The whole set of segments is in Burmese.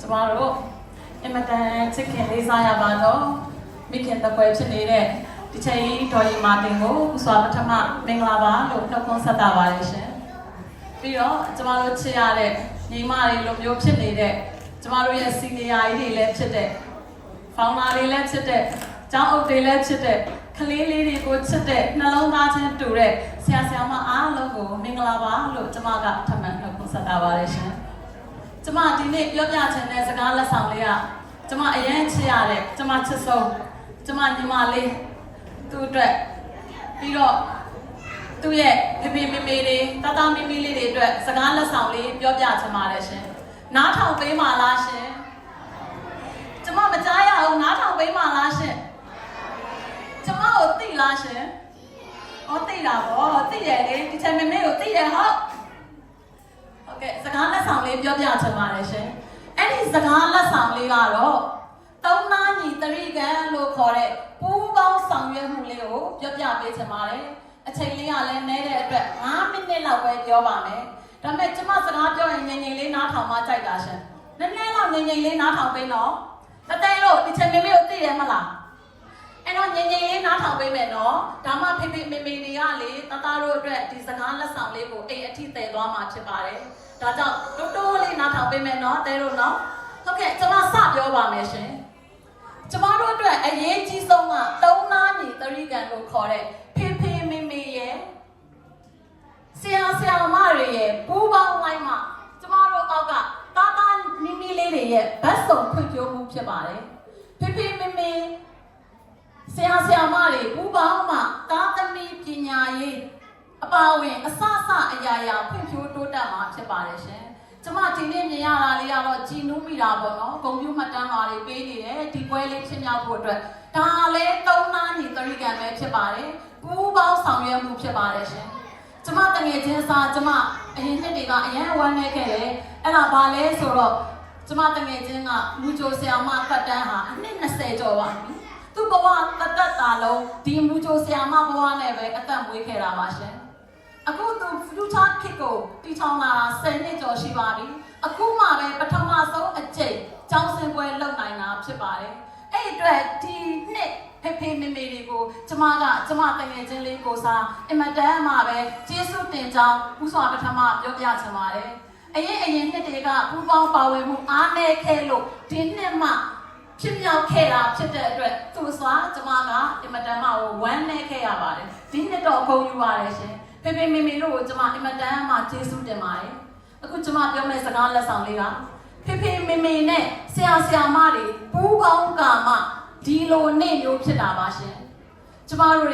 ကျမတို့အမတန်ချစ်ခင်လေးစားရပါတော့မိခင်တပွဲဖြစ်နေတဲ့ဒီချိန်ဒေါ်ရီမာတင်ကိုဥစွာပထမမင်္ဂလာပါလို့နှုတ်ခွန်းဆက်တာပါရှင်ပြီးတော့ကျမတို့ချစ်ရတဲ့ညီမတွေလိုမျိုးဖြစ်နေတဲ့ကျမတို့ရဲ့စီနီယာကြီးတွေလည်းဖြစ်တဲ့ဖောင်နာတွေလည်းဖြစ်တဲ့ကျောင်းအုပ်တွေလည်းဖြစ်တဲ့ကလေးလေးတွေကိုချစ်တဲ့နှလုံးသားချင်းတူတဲ့ဆရာဆရာမအားလုံးကိုမင်္ဂလာပါလို့ကျမကထပ်မံနှုတ်ခွန်းဆက်တာပါရှင်ကျမဒီနေ့ပြောပြချင်တဲ့စကားလက်ဆောင်လေးကကျမအရင်ချစ်ရတဲ့ကျမချစ်ဆုံးကျမညီမလေးသူ့အတွက်ပြီးတော့သူ့ရဲ့ဖေဖေမေမေတွေတတမီမီလေးတွေအတွက်စကားလက်ဆောင်လေးပြောပြချင်ပါတယ်ရှင်နားထောင်ပေးပါလားရှင်ကျမမကြားရအောင်နားထောင်ပေးပါလားရှင်ကျမကိုသိလားရှင်ဟောသိတာပေါ့သိရလေဒီချိန်မေမေကိုသိရဟုတ်ဟုတ်ကဲ့စကားလက်ဆောင်လေးပြောပြချင်ပါတယ်ရှင်အဲ့ဒီစကားလက်ဆောင်လေးကတော့သုံးနာညီတရိကံလို့ခေါ်တဲ့ပူးပေါင်းဆောင်ရွက်မှုလေးကိုပြောပြပေးချင်ပါတယ်အချိန်လေးကလည်းနည်းတဲ့အတွက်5မိနစ်လောက်ပဲပြောပါမယ်ဒါပေမဲ့ကျမစကားပြောရင်ငြိမ်ငြိမ်လေးနားထောင်မှကြိုက်တာရှင်နည်းနည်းလောက်ငြိမ်ငြိမ်လေးနားထောင်ပေးနော်တတဲလို့ဒီချိန်မေမေကိုသိရမလားအဲ့တော့ငြိမ်ငြိမ်လေးနားထောင်ပေးမယ်နော်ဒါမှဖေဖေမေမေတွေကလေတသားတို့အတွက်ဒီစကားလက်ဆောင်လေးကိုအိမ်အထိတည်သွားမှာဖြစ်ပါတယ်ဒါကြောင့်တိုးတိုးလေးနားထောင်ပေးမယ်နော်တဲတို့နော်ဟုတ်ကဲ့ကျမစပြောပါမယ်ရှင်ကျမတို့အတွက်အရေးကြီးဆုံးကသုံးနာညီတရိကံလို့ခေါ်တဲ့ဖေဖေမေမေရဲ့ဆရာဆရာမတွေရဲ့ပူးပေါင်းလိုက်မှကျမတို့အောက်ကတာတာမီမီလေးတွေရဲ့ဘတ်စုံဖွင့်ပြမှုဖြစ်ပါတယ်ဖေဖေမေမေဆရာဆရာမတွေပူးပေါင်းမှတာသမီပညာရေးအပါဝင်အစအရာရာဖွင့်ပြတိုးတက်မှာဖြစ်ပါတယ်ရှင်ကျမဒီနေ့မြင်ရတာလေးကတော့ကြည်နူးမိတာပေါ့နော်ဂုဏ်ပြုမှတ်တမ်းပါလေးပေးနေတယ်ဒီပွဲလေးဖြစ်မြောက်ဖို့အတွက်ဒါလည်းသုံးနာညီတရိကံပဲဖြစ်ပါတယ်ပူးပေါင်းဆောင်ရွက်မှုဖြစ်ပါတယ်ရှင်ကျမတငယ်ချင်းစာကျမအရင်နှစ်တွေကအရင်ဝမ်းနေခဲ့တယ်အဲ့ဒါဘာလဲဆိုတော့ကျမတငယ်ချင်းကမူချိုဆရာမဖတ်တန်းဟာအနှစ်20ကျော်ပါပြီသူ့ဘဝတသက်တာလုံးဒီမူချိုဆရာမဘဝနဲ့ပဲအသက်မွေးခဲ့တာပါရှင်အခုသူ future kit ကိုတီထောင်လာတာ10နှစ်ကျော်ရှိပါပြီအခုမှပဲပထမဆုံးအကြိမ်ကျောင်းဆင်းပွဲလုပ်နိုင်တာဖြစ်ပါတယ်အဲ့အတွက်ဒီနှစ်ဖေဖေမေမေတွေကိုကျမတငယ်ချင်းလေးကိုစားအမတန်မှပဲကျေးဇူးတင်ကြောင်းဥစွာပထမပြောပြချင်ပါတယ်အရင်နှစ်တွေကပူပေါင်းပါဝင်မှုအားနည်းခဲ့လို့ဒီနှစ်မှဖြစ်မြောက်ခဲ့တာဖြစ်တဲ့အတွက်သူ့စွာကျမကအမတန်မှဝမ်းနည်းခဲ့ရပါတယ်ဒီနှစ်တော့ဂုဏ်ယူပါတယ်ရှင်ဖေဖေမေမေတို့ကိုကျမအင်မတန်မှကျေးဇူးတင်ပါတယ်အခုကျမပြောမယ့်စကားလက်ဆောင်လေးကဖေဖေမေမေနဲ့ဆရာဆရာမတွေပူးပေါင်းကာမှဒီလိုနေ့မျိုးဖြစ်တာပါရှင်ကျမတို့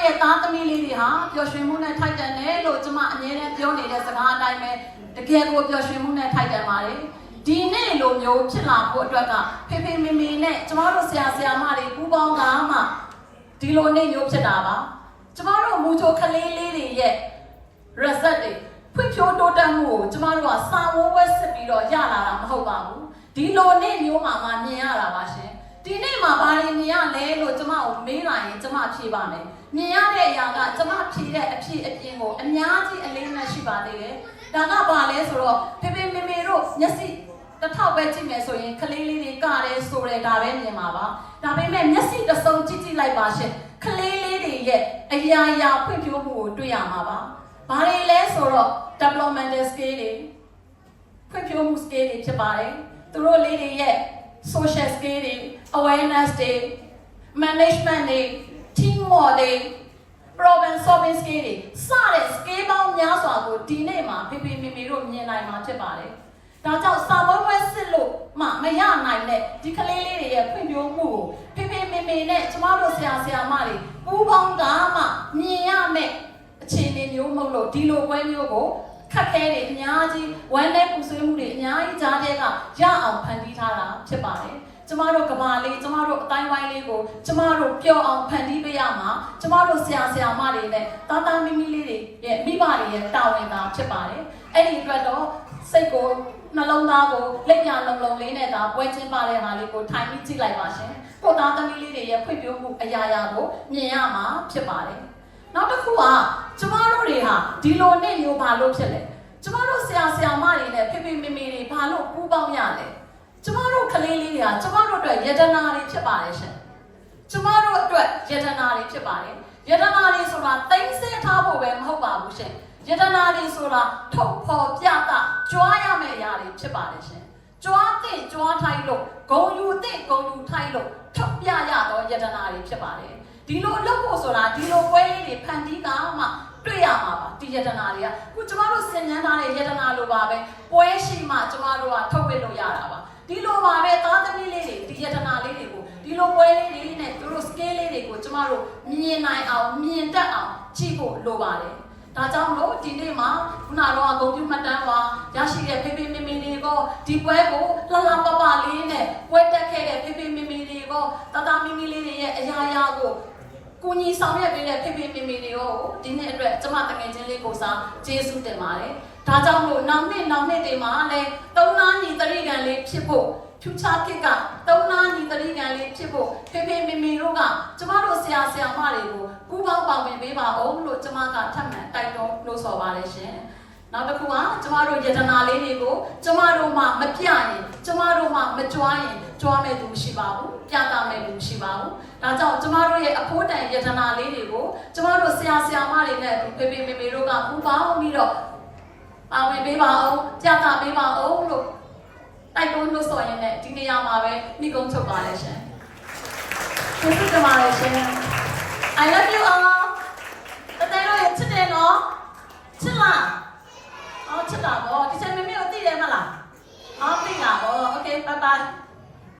ရဲ့သားသမီးလေးတွေဟာပျော်ရွှင်မှုနဲ့ထိုက်တန်တယ်လို့ကျမအမြဲတမ်းပြောနေတဲ့စကားအတိုင်းပဲတကယ်ကိုပျော်ရွှင်မှုနဲ့ထိုက်တန်ပါတယ်ဒီနေ့လိုမျိုးဖြစ်လာဖို့အတွက်ကဖေဖေမေမေနဲ့ကျမတို့ဆရာဆရာမတွေပူးပေါင်းကာမှဒီလိုနေ့မျိုးဖြစ်တာပါကျမတို့မူချိုကလေးလေးတွေရဲ့ result တွေဖွံ့ဖြိုးတိုးတက်မှုကိုကျမတို့ကစာဝဝဲစစ်ပြီးတော့ရလာတာမဟုတ်ပါဘူးဒီလိုနေ့မျိုးမှာမြင်ရတာပါရှင်ဒီနေ့မှာဘာတွေမြင်ရလဲလို့ကျမကိုမေးလာရင်ကျမဖြေပါမယ်မြင်ရတဲ့အရာကကျမဖြေတဲ့အဖြစ်အပြင်ကိုအများကြီးအလေးနက်ရှိပါသေးတယ်ဒါကဘာလဲဆိုတော့ဖေဖေမေမေတို့မျက်စိတစ်ထောက်ပဲကြည့်မယ်ဆိုရင်ကလေးလေးတွေကတယ်ဆိုတဲ့ဒါပဲမြင်ပါပါဒါပေမဲ့မျက်စိတစ်စုံကြည့်လိုက်ပါရှင်ကလေးလေးတွေရဲ့အရာဖွံ့ဖြိုးမှုကိုတွေ့ရမှာပါဘာတွေလဲဆိုတော့ developmental scale တွေဖွံ့ဖြိုးမှု scale တွေဖြစ်ပါတယ်သူတို့လေးတွေရဲ့ social scale တွေ awareness တွေ management တွေ teamwork တွေ problem solving scale တွေစတဲ့ scale ပေါင်းများစွာကိုဒီနေ့မှာဖေဖေမေမေတို့မြင်နိုင်မှာဖြစ်ပါတယ်ဒါကြောင့်စာပွဲပွဲစစ်လို့မရနိုင်တဲ့ဒီကလေးလေးတွေရဲ့ဖွံ့ဖြိုးမှုကိုဖေဖေမေမေနဲ့ကျမတို့ဆရာဆရာမတွေပူးပေါင်းတာမှမြင်ရမယ့်အခြေအနေမျိုးမဟုတ်လို့ဒီလိုပွဲမျိုးကိုခက်ခဲတွေအများကြီးဝမ်းနည်းပူဆွေးမှုတွေအများကြီးကြားတဲ့ကရအောင်ဖန်တီးထားတာဖြစ်ပါတယ်ကျမတို့ကဘာလေးကျမတို့အတိုင်းဝိုင်းလေးကိုကျမတို့ပျော်အောင်ဖန်တီးပေးရမှာကျမတို့ဆရာဆရာမတွေနဲ့တာတာမီမီလေးတွေရဲ့မိဘတွေရဲ့တာဝန်တာဖြစ်ပါတယ်အဲ့ဒီအတွက်တော့စိတ်ကိုနှလုံးသားကိုလက်ပြလုံလေးနဲ့ဒါပွဲချင်းပါတဲ့ဟာလေးကိုထိုင်ပြီးကြည့်လိုက်ပါရှင်ကိုသားသမီးလေးတွေရဲ့ဖွံ့ဖြိုးမှုအရာရာကိုမြင်ရမှာဖြစ်ပါတယ်နောက်တစ်ခုကကျမတို့တွေဟာဒီလိုနေ့မျိုးဘာလို့ဖြစ်လဲကျမတို့ဆရာဆရာမတွေနဲ့ဖေဖေမေမေတွေဘာလို့ပူးပေါင်းရ ကျမတို့အတွက်ယတနာတွေဖြစ်ပါတယ်ရှင်ကျမတို့အတွက်ယတနာတွေဖြစ်ပါတယ်ယတနာတွေဆိုတာသိမ့်ဆဲထားဖို့ပဲမဟုတ်ပါဘူးရှင်ယတနာတွေဆိုတာထုတ်ဖော်ပြတာကြွားရမယ့်အရာတွေဖြစ်ပါတယ်ရှင်ကြွားတဲ့ကြွားထိုက်လို့ဂုံယူတဲ့ဂုံယူထိုက်လို့ထုတ်ပြရတော့ယတနာတွေဖြစ်ပါတယ်ဒီလိုလုပ်ဖို့ဆိုတာဒီလိုပွဲလေးတွေဖန်တီးကမှတွေ့ရမှာပါဒီယတနာတွေကခုကျမတို့စင်ញ្ញမ်းထားတဲ့ယတနာလိုပါပဲပွဲရှိမှကျမတို့ကထုတ်ဝေလို့ရတာပါဒီလိုပါပဲသားသမီးလေးတွေဒီယတနာလေးတွေကိုဒီလိုပွဲလေးတွေနဲ့သူတို့ scale လေးတွေကိုကျမတို့မြင်နိုင်အောင်မြင်တတ်အောင်ကြည့်ဖို့လိုပါတယ်ဒါကြောင့်လို့ဒီနေ့မှာခုနကတော့အကုန်ပြုမှတ်တမ်းပါရရှိတဲ့ဖေဖေမေမေတွေကိုဒီပွဲကိုလှလှပပလေးနဲ့ပွဲတက်ခဲ့တဲ့ဖေဖေမေမေတွေကိုတတမီမီလေးတွေရဲ့အရာရာကိုကိုကြီးဆောင်ရွက်ပေးတဲ့ဖေဖေမေမေတွေကိုဒီနေ့အတွက်ကျမတငယ်ချင်းလေးကိုစားကျေးဇူးတင်ပါတယ်ဒါကြောင့်လို့နောက်နှစ်တွေမှာလည်းသုံးနာညီတရိကန်လေးဖြစ်ဖို့ဖြူချကစ်ကသုံးနာညီတရိကန်လေးဖြစ်ဖို့ဖေဖေမေမေတို့ကကျမတို့ဆရာမတွေကိုပူပေါင်းပါဝင်ပေးပါအောင်လို့ကျမကထပ်မံတိုက်တွန်းလို့ဆိုပါတယ်ရှင်နောက်တစ်ခုကကျမတို့ယတနာလေးတွေကိုကျမတို့မှမပြရင်ကျမတို့မှမကြွားရင်ကြွားမဲ့သူမရှိပါဘူးပြတာမဲ့သူမရှိပါဘူးဒါကြောင့်ကျမတို့ရဲ့အဖို့တန်ယတနာလေးတွေကိုကျမတို့ဆရာမတွေနဲ့ဖေဖေမေမေတို့ကပူပေါင်းပြီးတော့ပါဝင်ပေးပါအောင်ပြတာပေးပါအောင်လို့တိုက်တွန်းလို့ဆိုရင်လည်းဒီနေရာမှာပဲမိကုံးချုပ်ပါလေရှင်ကျေးဇူးတင်ပါတယ်ရှင် I love you all တကယ်လို့ချစ်တယ်နော်ချစ်လားအော်ချစ်တာပေါ့